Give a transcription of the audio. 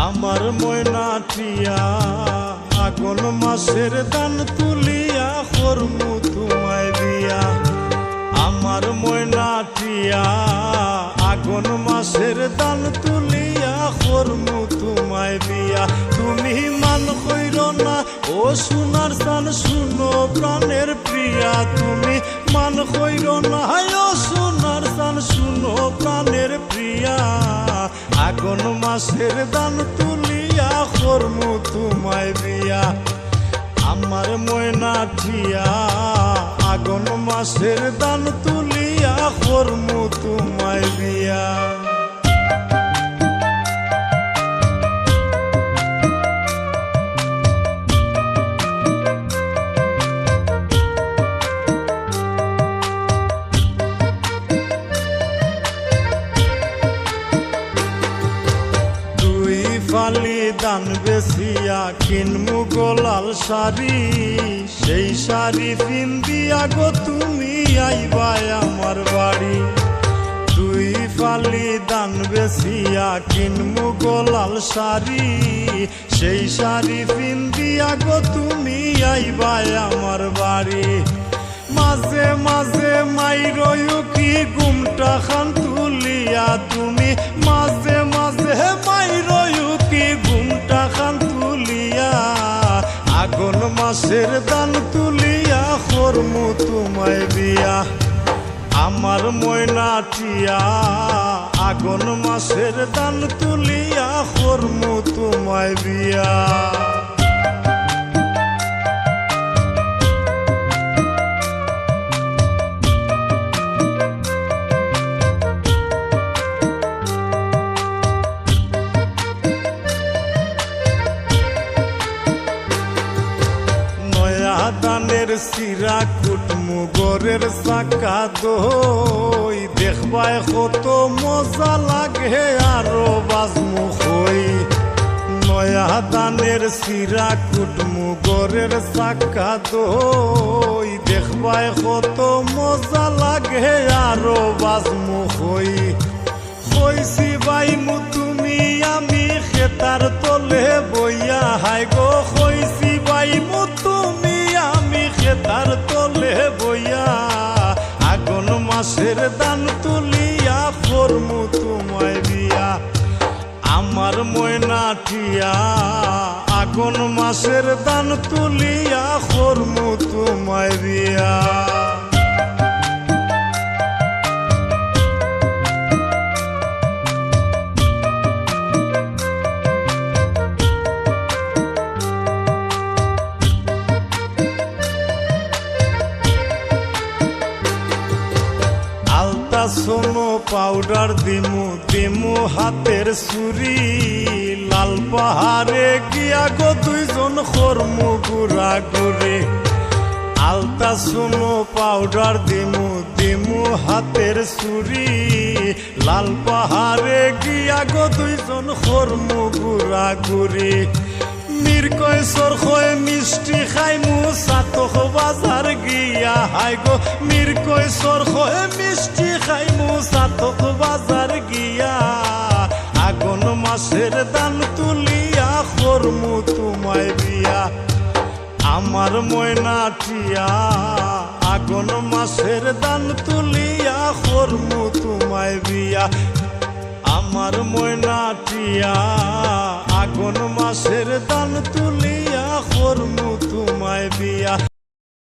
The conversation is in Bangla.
আমার ময়নাটিয়া আগুন মাসের দান তুলিয়া করমু তোমায় বিয়া। আমার ময়নাটিয়া আগুন মাসের দান তুলিয়া করমু তোমায় বিয়া। তুমি মান কইর না ও সোনার চান শুনো প্রাণের প্রিয়া। তুমি মান কইর না ও সোনার চান শুনো প্রাণের প্রিয়া। আগুন মাসের দান তুলিয়া করমু তোমায় বিয়া। আমার ময়নাটিয়া আগুন মাসের দান তুলিয়া করমু তোমায় বিয়া। ফালি দান বেসিয়া কিনমু গোলাল শাড়ি। সেই শাড়ি পিন্দিয়া গো তুমি আইবা আমার বাড়ি। দুই ফালি দান বেসিয়া কিনমু গোলাল শাড়ি। সেই শাড়ি পিন্দিয়া গো তুমি আইবা আমার বাড়ি। মাঝে মাঝে মাইরয়ু কি ঘুমটা খান তুলিয়া। তুমি মাঝে মাঝে মাইরয়ু কি ঘুমটা খান তুলিয়া। আগুন মাসের দান তুলিয়া করমু তোমায় বিয়া। আমার ময়নাটিয়া আগুন মাসের দান তুলিয়া করমু তোমায় বিয়া। দানের সিরা কুটমু গরের চাকা দই। দেখবায় কত মজা লাগে আরো বাজমু হই। নয়া দানের সিরা কুটমু গরের চাকা দই। দেখবায় কত মজা লাগে আরো বাজমু হই। কইছি বাইমু তুমি আমি খেতার তলে বইয়া। হাই গো কইছি বাইমু তুমি আমি খেতার তলে বইয়া। আগুন মাসের দান তুলিয়া করমু তোমায় বিয়া। আমার ময়নাটিয়া আগুন মাসের দান তুলিয়া করমু তোমায় বিয়া। সোনো পাউডার দিমু দিমু হাতের চুরি। লাল পাহাড়ে গিয়া গো দুইজন করমু গুড়া গুড়ি। আলতা সোনো পাউডার দিমু দিমু হাতের চুরি। লাল পাহাড়ে গিয়া গো দুইজন করমু গুড়া গুড়ি। মিরকয় সরখয় মিষ্টি খাইমু সাতক বাজার গিয়া। হাই গো মিরকয় সরখয় মিষ্টি খাইমু সাতক বাজার গিয়া। আগুন মাসের দান তুলিয়া করমু তোমায় বিয়া। আমার ময়নাটিয়া আগুন মাসের দান তুলিয়া করমু তোমায় বিয়া। আমার ময়নাটিয়া আগুন মাসের দান তুলিয়া করমু তোমায় বিয়া।